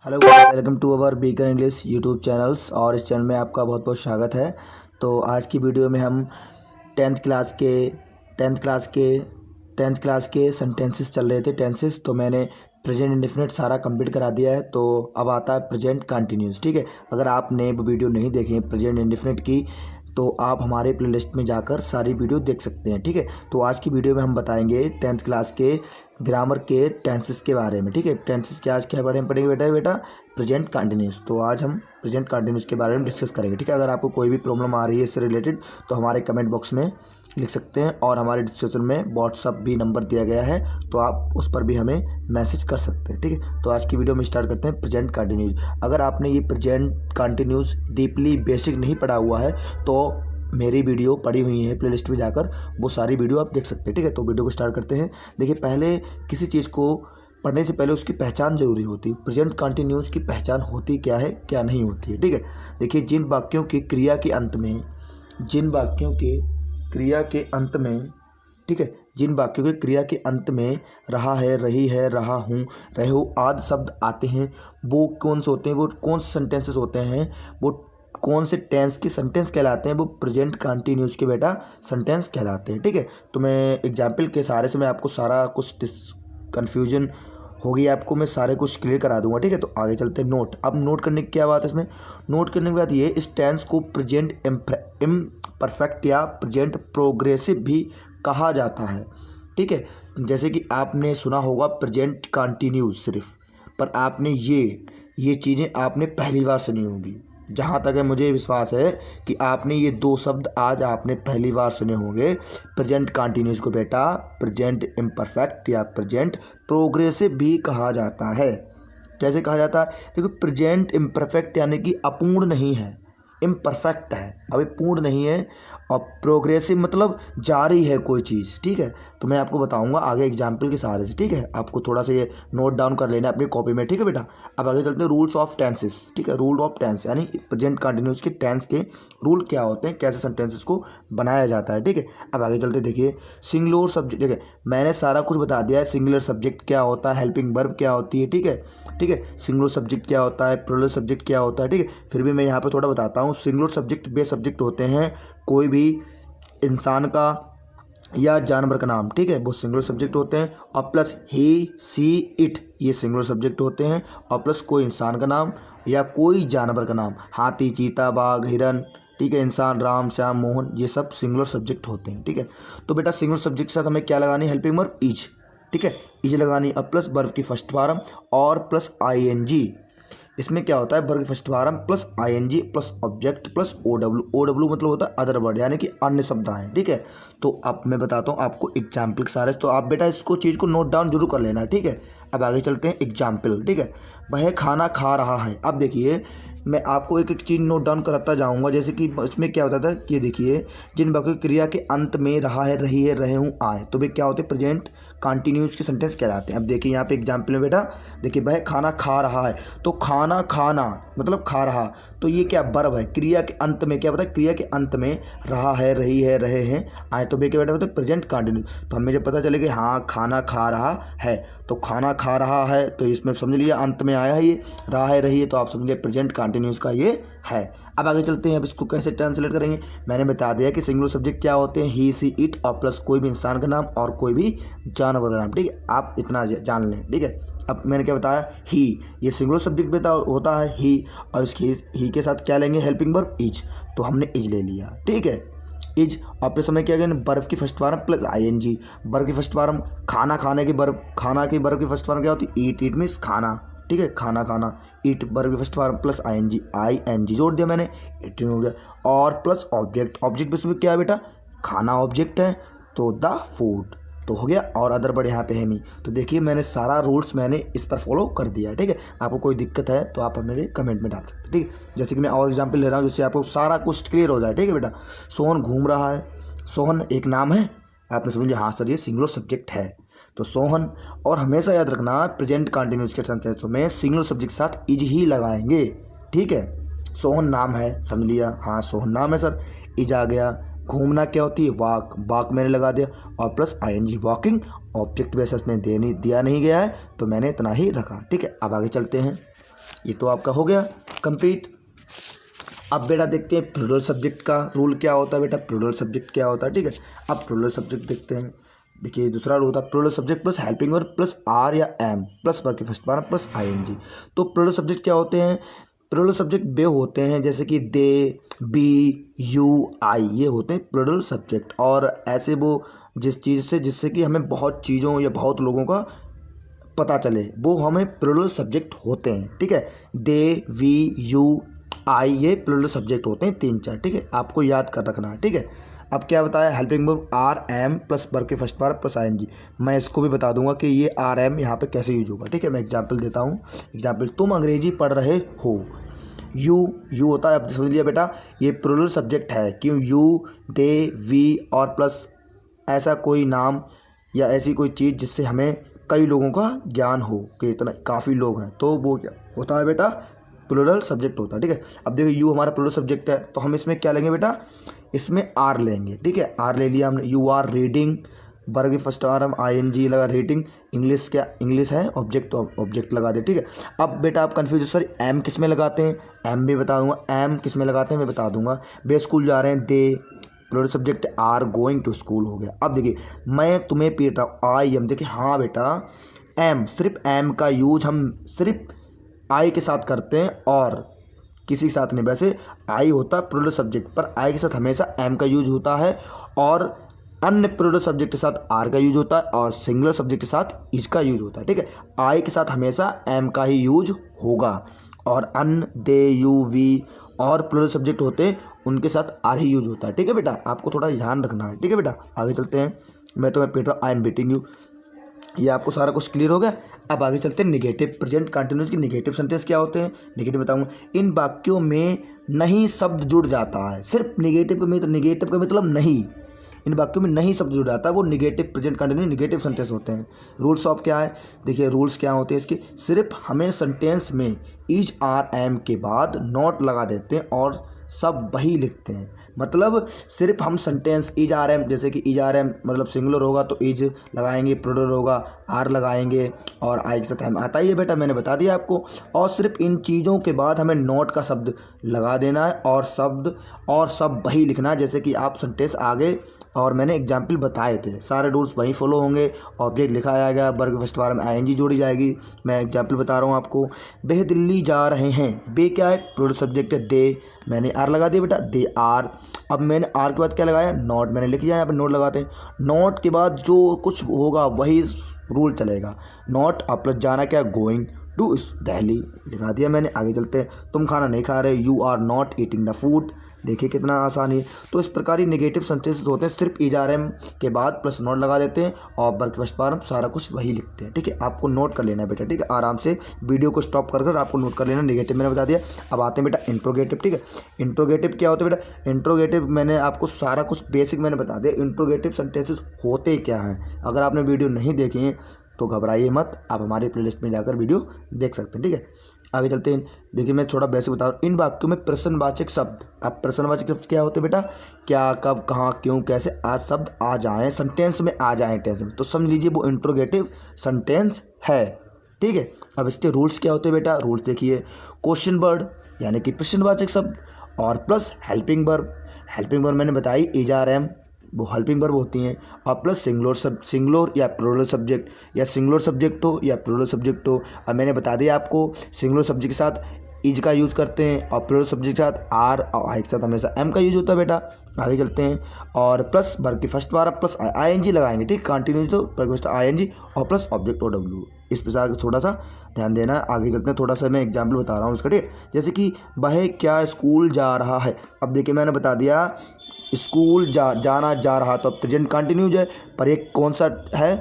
Hello guys, welcome to our Beacon English YouTube channels. और इस channel में आपका बहुत बहुत स्वागत है। तो आज की वीडियो में हम टेंथ क्लास के सेंटेंसेस चल रहे थे, टेंसेस। तो मैंने प्रेजेंट इंडेफिनिट सारा कंप्लीट करा दिया है। तो अब आता है प्रेजेंट कंटिन्यूस। ठीक है, अगर आपने वो वीडियो नहीं देखी है प्रेजेंट इंडेफिनिट की तो आप हमारे प्लेलिस्ट में जाकर सारी वीडियो देख सकते हैं। ठीक है, तो आज की वीडियो में हम बताएंगे टेंथ क्लास के ग्रामर के टेंसेस के बारे में। ठीक है, टेंसेस के आज क्या बारे में पढ़ेंगे बेटा प्रेजेंट कंटिन्यूस। तो आज हम प्रेजेंट कंटिन्यूस के बारे में डिस्कस करेंगे। ठीक है, अगर आपको कोई भी प्रॉब्लम आ रही है इससे रिलेटेड तो हमारे कमेंट बॉक्स में लिख सकते हैं, और हमारे डिस्क्रिप्शन में व्हाट्सअप भी नंबर दिया गया है, तो आप उस पर भी हमें मैसेज कर सकते हैं। ठीक है, तो आज की वीडियो में स्टार्ट करते हैं प्रेजेंट कंटिन्यूस। अगर आपने ये प्रेजेंट कंटिन्यूस डीपली बेसिक नहीं पढ़ा हुआ है तो मेरी वीडियो पड़ी हुई है प्लेलिस्ट में जाकर, वो सारी वीडियो आप देख सकते हैं। ठीक है, तो वीडियो को स्टार्ट करते हैं। देखिए, पहले किसी चीज़ को पढ़ने से पहले उसकी पहचान जरूरी होती है। प्रेजेंट कंटिन्यूस की पहचान होती क्या है, क्या नहीं होती है। ठीक है, देखिए, जिन वाक्यों की क्रिया के अंत में ठीक है, जिन वाक्यों के क्रिया के अंत में रहा है, रही है, रहा हूँ, रहे हो आदि शब्द आते हैं, वो कौन से होते हैं, वो कौन से सेंटेंसेस होते हैं, वो कौन से टेंस के सेंटेंस कहलाते हैं, वो प्रेजेंट कंटिन्यूस के बेटा सेंटेंस कहलाते हैं। ठीक है, तो मैं एग्जाम्पल के सहारे से मैं आपको सारा कुछ कन्फ्यूजन होगी आपको मैं सारे कुछ क्लियर करा दूंगा। ठीक है, तो आगे चलते हैं। नोट, अब नोट करने की क्या बात है इसमें, नोट करने की बात ये, इस टेंस को प्रेजेंट इम्परफेक्ट या प्रेजेंट प्रोग्रेसिव भी कहा जाता है। ठीक है, जैसे कि आपने सुना होगा प्रेजेंट कंटिन्यूस सिर्फ, पर आपने ये चीज़ें आपने पहली बार सुनी होगी। जहाँ तक है मुझे विश्वास है कि आपने ये दो शब्द आज आपने पहली बार सुने होंगे। प्रेजेंट कंटिन्यूस को बेटा प्रेजेंट इम्परफेक्ट या प्रेजेंट प्रोग्रेसिव भी कहा जाता है। कैसे कहा जाता है, देखो, प्रेजेंट इम्परफेक्ट यानी कि अपूर्ण नहीं है, इम्परफेक्ट है, अभी पूर्ण नहीं है, और प्रोग्रेसिव मतलब जारी है कोई चीज़। ठीक है, तो मैं आपको बताऊंगा आगे एग्जाम्पल के सहारे से। ठीक है, आपको थोड़ा सा ये नोट डाउन कर लेना है अपनी कॉपी में। ठीक है बेटा, अब आगे चलते हैं रूल्स ऑफ टेंसेस। ठीक है, रूल ऑफ टेंस यानी प्रेजेंट कंटिन्यूस के टेंस के रूल क्या होते हैं, कैसे सेंटेंसेस को बनाया जाता है। ठीक है, अब आगे चलते देखिए सिंगुलर सब्जेक्ट। देखिए, मैंने सारा कुछ बता दिया है, सिंगुलर सब्जेक्ट क्या होता है, हेल्पिंग वर्ब क्या होती है। ठीक है, सिंगुलर सब्जेक्ट क्या होता है, प्लूरल सब्जेक्ट क्या होता है। ठीक है, फिर भी मैं यहाँ पे थोड़ा बताता हूँ। सिंगुलर सब्जेक्ट वे सब्जेक्ट होते हैं कोई भी इंसान का या जानवर का नाम। ठीक है, वो सिंगुलर सब्जेक्ट होते हैं, और प्लस ही, सी, इट, ये सिंगुलर सब्जेक्ट होते हैं, और प्लस कोई इंसान का नाम या कोई जानवर का नाम, हाथी, चीता, बाघ, हिरन। ठीक है, इंसान, राम, श्याम, मोहन, ये सब सिंगुलर सब्जेक्ट होते हैं। ठीक है, तो बेटा सिंगुलर सब्जेक्ट के साथ हमें क्या लगानी है, हेल्पिंग वर्ब इज। ठीक है, इज लगानी, और प्लस वर्ब की फर्स्ट फॉर्म और प्लस आईएनजी। इसमें क्या होता है, वर्ब की first form plus ING plus object plus OW मतलब होता है अदर वर्ड, यानी कि अन्य शब्द आए। ठीक है, तो अब मैं बताता हूँ आपको एग्जाम्पल के सारे, तो आप बेटा इसको चीज़ को नोट डाउन जरूर कर लेना। ठीक है, अब आगे चलते हैं एग्जाम्पल। ठीक है, वह खाना खा रहा है। अब देखिए, मैं आपको एक एक चीज़ नोट डाउन कराता जाऊँगा। जैसे कि इसमें क्या होता था कि ये देखिए, जिन वाक्य क्रिया के अंत में रहा है, रही है, रहे हूँ, आए, तो वे क्या होते हैं, प्रेजेंट कंटिन्यूस के सेंटेंस कहलाते हैं। अब देखिए यहाँ पे एग्जाम्पल में बेटा, देखिए वह खाना खा रहा है, तो खाना खाना मतलब खा रहा, तो ये क्या वर्ब है, क्रिया के अंत में क्या होता है, क्रिया के अंत में रहा है, रही है, रहे हैं, आए, तो वे क्या बेटा होता है प्रेजेंट कंटिन्यूस। तो हमें जब पता चले कि हाँ खाना खा रहा है, तो खाना खा रहा है, तो इसमें समझ लिया अंत में आया है, ये रहा है, रही है, तो आप समझ लिया प्रेजेंट कंटिन्यूस का ये है। अब आगे चलते हैं, अब इसको कैसे ट्रांसलेट करेंगे। मैंने बता दिया कि सिंगुलर सब्जेक्ट क्या होते हैं, ही, सी, इट, और प्लस कोई भी इंसान का नाम और कोई भी जानवर का नाम। ठीक है, आप इतना जान लें। ठीक है, अब मैंने क्या बताया, ही, ये सिंगुलर सब्जेक्ट होता है ही, और इसकी ही के साथ क्या लेंगे, हेल्पिंग वर्ब इज, तो हमने इज ले लिया। ठीक है, इज, और प्लस हमें क्या करेंगे, वर्ब की first form plus ING, verb की फर्स्ट फॉर्म, खाना खाने की वर्ब, खाना की वर्ब की फर्स्ट फॉर्म क्या होती है, ईट, ईट मीन्स खाना। ठीक है, खाना खाना, ईट वर्ब की first form plus ING, ING जोड़ दिया मैंने, ईटिंग हो गया, और प्लस ऑब्जेक्ट, ऑब्जेक्ट इसमें क्या है बेटा, खाना ऑब्जेक्ट है, तो द फूड, तो हो गया, और अदर वर्ड यहाँ पे है नहीं। तो देखिए मैंने सारा रूल्स मैंने इस पर फॉलो कर दिया है। ठीक है, आपको कोई दिक्कत है तो आप मेरे कमेंट में डाल सकते हैं। ठीक है, जैसे कि मैं और एग्जांपल ले रहा हूँ जिससे आपको सारा कुछ क्लियर हो जाए। ठीक है बेटा, सोहन घूम रहा है, सोहन एक नाम है, आपने समझ लिया, हाँ सर ये सिंगुलर सब्जेक्ट है, तो सोहन, और हमेशा याद रखना प्रेजेंट कंटिन्यूस के सेंटेंसों में सिंगुलर सब्जेक्ट के साथ इज ही लगाएंगे। ठीक है, सोहन नाम है, समझ लिया, हाँ सोहन नाम है सर, इज आ गया। घूमना क्या होती है, वॉक, वॉक मैंने लगा दिया, और plus ING walking, object basis में दिया नहीं गया है तो मैंने इतना ही रखा। ठीक है, अब आगे चलते हैं। ये तो आपका हो गया कंप्लीट। अब बेटा देखते हैं प्लूरल सब्जेक्ट का रूल क्या होता है बेटा, प्लूरल सब्जेक्ट क्या होता है, ठीक है। अब प्लूरल सब्जेक्ट देखते हैं। देखिए दूसरा रूल होता है plural subject plus helping verb plus are या एम प्लस वर्ब की फर्स्ट फॉर्म प्लस आईएनजी। तो प्लूरल सब्जेक्ट क्या होते हैं, प्लूरल सब्जेक्ट वे होते हैं जैसे कि दे, बी, यू, आई, ये होते हैं प्लूरल सब्जेक्ट। और ऐसे वो जिस चीज़ से जिससे कि हमें बहुत चीज़ों या बहुत लोगों का पता चले, वो हमें प्लूरल सब्जेक्ट होते हैं, ठीक है। दे, वी, यू, आई, ये प्लूरल सब्जेक्ट होते हैं 3-4, ठीक है। आपको याद कर रखना है, ठीक है। अब क्या बताया, helping verb are am plus verb के फर्स्ट फॉर्म प्लस आईएनजी। मैं इसको भी बता दूंगा कि ये आर एम यहाँ पे कैसे यूज होगा, ठीक है। मैं एग्जांपल देता हूँ। एग्जांपल, तुम अंग्रेजी पढ़ रहे हो। यू होता है, अब समझ लिया बेटा, ये प्लूरल सब्जेक्ट है। क्यों, यू, दे, वी और प्लस ऐसा कोई नाम या ऐसी कोई चीज़ जिससे हमें कई लोगों का ज्ञान हो कि इतना काफ़ी लोग हैं, तो वो क्या होता है बेटा, प्लूरल सब्जेक्ट होता है, ठीक है। अब देखो यू हमारा प्लूरल सब्जेक्ट है, तो हम इसमें क्या लेंगे बेटा, इसमें आर लेंगे, ठीक है। आर ले लिया हमने। यू आर रीडिंग, वर्ब की फर्स्ट फॉर्म आईएनजी लगा, रीडिंग, इंग्लिश क्या इंग्लिश है, ऑब्जेक्ट तो ऑब्जेक्ट लगा दे, ठीक है। अब बेटा आप कन्फ्यूज हो, सर एम किस में लगाते हैं, एम भी बता दूंगा, एम किस में लगाते हैं मैं बता दूंगा। वे स्कूल जा रहे हैं, they plural subject, are going to school हो गया। अब देखिए मैं तुम्हें पीट रहा हूँ, आई एम, देखिए हाँ बेटा एम, सिर्फ एम का यूज हम सिर्फ आई के साथ करते हैं और किसी के साथ नहीं। वैसे आई होता है प्लूरल सब्जेक्ट, पर आई के साथ हमेशा एम का यूज होता है और अन्य प्लूरल सब्जेक्ट के साथ आर का यूज होता है और सिंगुलर सब्जेक्ट के साथ इज का यूज होता है, ठीक है। आई के साथ हमेशा एम का ही यूज होगा और अन, दे, यू, वी और प्लूरल सब्जेक्ट होते हैं उनके साथ आर ही यूज होता है, ठीक है बेटा। आपको थोड़ा ध्यान रखना है, ठीक है बेटा। आगे चलते हैं। मैं तुम्हें पीट रहा हूँ, आई एम बीटिंग यू, ये आपको सारा कुछ क्लियर हो गया। अब आगे चलते हैं निगेटिव प्रेजेंट कंटिन्यूस की निगेटिव सेंटेंस क्या होते हैं। निगेटिव बताऊंगा, इन वाक्यों में नहीं शब्द जुड़ जाता है। सिर्फ निगेटिव का मतलब नहीं, इन वाक्यों में नहीं शब्द जुड़ जाता है, वो negative present continuous negative sentence होते हैं। रूल्स ऑफ क्या है, देखिए रूल्स क्या होते हैं इसके, सिर्फ हमें सेंटेंस में इज, आर, एम के बाद नॉट लगा देते हैं और सब वही लिखते हैं। मतलब सिर्फ हम सेंटेंस इज आर एम, जैसे कि इज आर एम मतलब सिंगुलर होगा तो इज लगाएंगे, प्लूरल होगा आर लगाएंगे और आई के साथ हम आता ही है बेटा, मैंने बता दिया आपको। और सिर्फ इन चीज़ों के बाद हमें नॉट का शब्द लगा देना है और शब्द और सब वही लिखना है जैसे कि आप सेंटेंस आगे और मैंने एग्जाम्पल बताए थे। सारे रूल्स वही फॉलो होंगे। ऑब्जेक्ट लिखा जाएगा, वर्ब फर्स्ट फॉर्म में आईएनजी जोड़ी जाएगी। मैं एग्जाम्पल बता रहा हूँ आपको। वह दिल्ली जा रहे हैं, बे क्या है, प्लूरल सब्जेक्ट है, दे, मैंने आर लगा दिया बेटा, दे आर। अब मैंने आर के बाद क्या लगाया, नॉट, मैंने लिख दिया, यहाँ पर नोट लगाते हैं। नॉट के बाद जो कुछ होगा वही रूल चलेगा। नॉट अब प्लस जाना क्या, गोइंग टू दिल्ली लिखा दिया मैंने। आगे चलते हैं, तुम खाना नहीं खा रहे, you are not eating the food. देखिए कितना आसान है। तो इस प्रकार ही नेगेटिव सेंटेंसेस होते हैं, सिर्फ इज आर एम के बाद प्लस नॉट लगा देते हैं और वर्ब फर्स्ट फॉर्म सारा कुछ वही लिखते हैं, ठीक है। आपको नोट कर लेना है बेटा, ठीक है। आराम से वीडियो को स्टॉप कर आपको नोट कर लेना। नेगेटिव मैंने बता दिया। अब आते हैं बेटा इंट्रोगेटिव, ठीक है। इंट्रोगेटिव क्या होता है बेटा, इंट्रोगेटिव मैंने आपको सारा कुछ बेसिक मैंने बता दिया। इंट्रोगेटिव सेंटेंसेस होते क्या हैं, अगर आपने वीडियो नहीं देखी है तो घबराइए मत, आप हमारी प्लेलिस्ट में जाकर वीडियो देख सकते हैं, ठीक है। आगे चलते हैं। देखिए मैं थोड़ा बेसिक बता रहा हूँ। इन वाक्यों में प्रश्नवाचक शब्द, अब प्रश्नवाचक शब्द क्या होते हैं बेटा, क्या, कब, कहाँ, क्यों, कैसे आज शब्द आ जाएं, सेंटेंस में आ जाएं टेंस में, तो समझ लीजिए वो इंट्रोगेटिव सेंटेंस है, ठीक है। अब इसके रूल्स क्या होते हैं बेटा, रूल्स देखिए। क्वेश्चन वर्ड यानी कि प्रश्नवाचक शब्द और plus helping verb. Helping verb मैंने बताई इज आर एम, वो हेल्पिंग वर्ब होती हैं, और प्लस सिंगुलर या प्लूरल सब्जेक्ट, या सिंगुलर सब्जेक्ट हो या प्लूरल सब्जेक्ट हो। अब मैंने बता दिया आपको, सिंगुलर सब्जेक्ट के साथ इज का यूज़ करते हैं और प्लूरल सब्जेक्ट के साथ आर और आई के साथ हमेशा एम का यूज होता है बेटा। आगे चलते हैं। और प्लस वर्ब की फर्स्ट फॉर्म प्लस आईएनजी लगाएंगे, ठीक, कंटिन्यू तो वर्ब की फर्स्ट आईएनजी और प्लस ऑब्जेक्ट ओ डब्ल्यू। इस प्रकार थोड़ा सा ध्यान देना है। आगे चलते हैं, थोड़ा सा मैं एग्जाम्पल बता रहा हूँ इसका, ठीक। जैसे कि वह क्या स्कूल जा रहा है। अब देखिए मैंने बता दिया स्कूल जाना जा रहा, तो प्रेजेंट कंटिन्यूज है, पर एक कौन सा है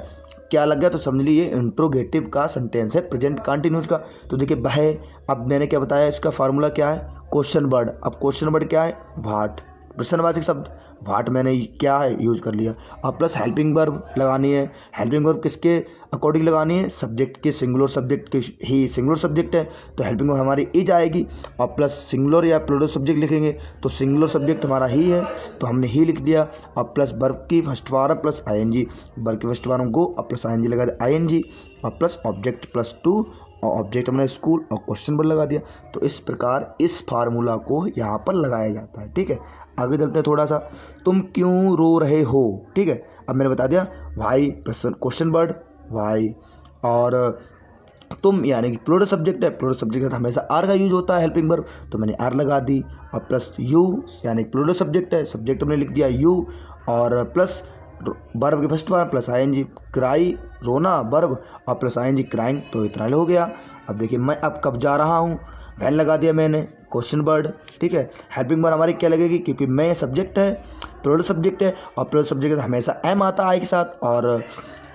क्या लग गया, तो समझ लीजिए इंट्रोगेटिव का सेंटेंस है प्रेजेंट कंटिन्यूज का। तो देखिए वह, अब मैंने क्या बताया, इसका फार्मूला क्या है, क्वेश्चन वर्ड। अब क्वेश्चन वर्ड क्या है, व्हाट, प्रश्नवाचक शब्द व्हाट मैंने क्या है यूज कर लिया। और प्लस हेल्पिंग वर्ब लगानी है। हेल्पिंग वर्ब किसके अकॉर्डिंग लगानी है, सब्जेक्ट के, सिंगुलर सब्जेक्ट के ही सिंगुलर सब्जेक्ट है तो हेल्पिंग वर्ब हमारी इज आएगी। और प्लस सिंगुलर या प्लूरल सब्जेक्ट लिखेंगे तो सिंगुलर सब्जेक्ट हमारा ही है तो हमने ही लिख दिया। और प्लस वर्ब की first form plus ING, verb की फर्स्ट फॉर्म गो और प्लस आईएनजी लगा दे आईएनजी, और प्लस ऑब्जेक्ट प्लस टू और ऑब्जेक्ट हमने स्कूल और क्वेश्चन वर्ड लगा दिया। तो इस प्रकार इस फार्मूला को यहाँ पर लगाया जाता है। ठीक है, आगे चलते हैं थोड़ा सा। तुम क्यों रो रहे हो? ठीक है, अब मैंने बता दिया वाई क्वेश्चन वर्ड वाई, और तुम यानी कि प्लूरल सब्जेक्ट है, प्लूरल सब्जेक्ट के साथ हमेशा आर का यूज होता है हेल्पिंग वर्ब, तो मैंने आर लगा दी। और प्लस यू यानी प्लूरल सब्जेक्ट है, सब्जेक्ट हमने लिख दिया यू, और प्लस वर्ब के फर्स्ट बार प्लस आईएनजी, क्राई रोना वर्ब और प्लस आईएनजी क्राइंग, तो इतना हो गया। अब देखिए मैं अब कब जा रहा हूँ, वैन लगा दिया मैंने क्वेश्चन वर्ड। ठीक है, हेल्पिंग वर्ब हमारी क्या लगेगी, क्योंकि मैं सब्जेक्ट है, प्लूरल सब्जेक्ट है, और प्लूरल सब्जेक्ट हमेशा एम आता आई के साथ और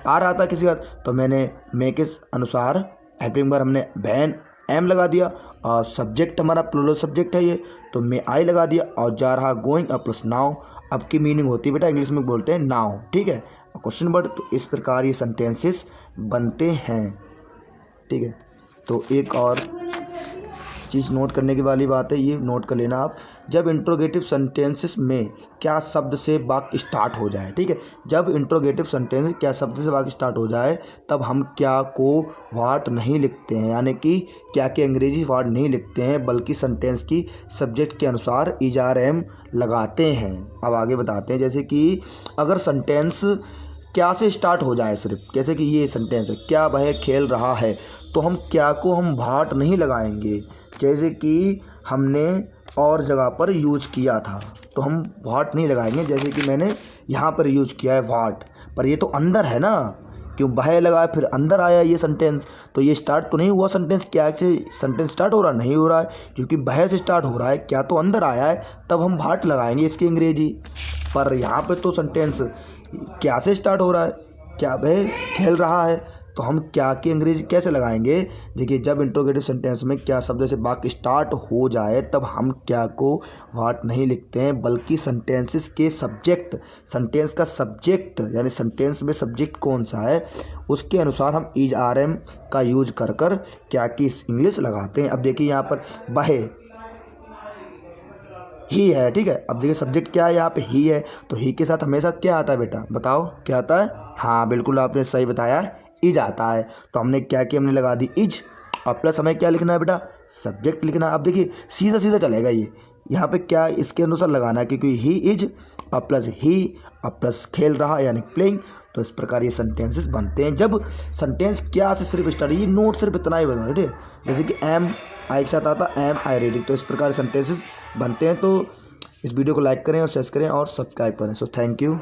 आर आता किसी का, तो मैंने मैं के अनुसार हेल्पिंग वर्ब हमने वैन एम लगा दिया, और सब्जेक्ट हमारा प्लूरल सब्जेक्ट है ये, तो मैं आई लगा दिया, और जा रहा गोइंग और प्लस नाउ। अब की मीनिंग होती है बेटा इंग्लिश में बोलते हैं नाउ। ठीक है, और क्वेश्चन वर्ड। तो इस प्रकार ये सेंटेंसेस बनते हैं। ठीक है, तो एक और चीज़ नोट करने की वाली बात है, ये नोट कर लेना आप, जब इंट्रोगेटिव सेंटेंसेस में क्या शब्द से वाक्य स्टार्ट हो जाए। ठीक है, जब इंट्रोगेटिव सेंटेंस क्या शब्द से वाक्य स्टार्ट हो जाए तब हम क्या को वाट नहीं लिखते हैं, यानी कि क्या के अंग्रेजी वर्ड नहीं लिखते हैं, बल्कि सेंटेंस की सब्जेक्ट के अनुसार ER-M लगाते हैं। अब आगे बताते हैं, जैसे कि अगर सेंटेंस क्या से स्टार्ट हो जाए सिर्फ, जैसे कि ये सेंटेंस है क्या वह खेल रहा है, तो हम क्या को हम वाट नहीं लगाएंगे, जैसे कि हमने और जगह पर यूज किया था तो हम वाट नहीं लगाएंगे, जैसे कि मैंने यहाँ पर यूज किया है वाट, पर ये तो अंदर है ना, क्यों वह लगाया फिर अंदर आया ये सेंटेंस, तो ये स्टार्ट तो नहीं हुआ सेंटेंस, क्या से सेंटेंस स्टार्ट हो रहा नहीं हो रहा है, क्योंकि वह से स्टार्ट हो रहा है, क्या तो अंदर आया है, तब हम वाट लगाएंगे इसकी अंग्रेजी। पर यहाँ पे तो सेंटेंस क्या से स्टार्ट हो रहा है, क्या वह खेल रहा है, तो हम क्या की अंग्रेजी कैसे लगाएंगे। देखिए, जब इंट्रोगेटिव सेंटेंस में क्या शब्द से वाक्य स्टार्ट हो जाए तब हम क्या को वाट नहीं लिखते हैं, बल्कि सेंटेंसेस के सब्जेक्ट, सेंटेंस का सब्जेक्ट यानी सेंटेंस में सब्जेक्ट कौन सा है उसके अनुसार हम ER-M का यूज कर कर क्या की इंग्लिश लगाते हैं। अब देखिए यहाँ पर वह ही है। ठीक है, अब देखिए सब्जेक्ट क्या है यहाँ पे ही है, तो ही के साथ हमेशा क्या आता है बेटा, बताओ क्या आता है। हाँ बिल्कुल आपने सही बताया, इज आता है, तो हमने क्या किया, हमने लगा दी इज, और प्लस हमें क्या लिखना है बेटा, सब्जेक्ट लिखना है। अब देखिए सीधा सीधा चलेगा ये, यहाँ पे क्या इसके अनुसार लगाना है, क्योंकि ही इज और प्लस ही और प्लस खेल रहा यानी प्लेइंग। तो इस प्रकार ये सेंटेंसेस बनते हैं जब सेंटेंस क्या से सिर्फ स्टार्ट, ये नोट सिर्फ इतना ही बना, ठीक है, जैसे कि एम आई के साथ आता एम आई रीडिंग, तो इस प्रकार सेंटेंसेस बनते हैं। तो इस वीडियो को लाइक करें और शेयर करें और सब्सक्राइब करें। So thank you.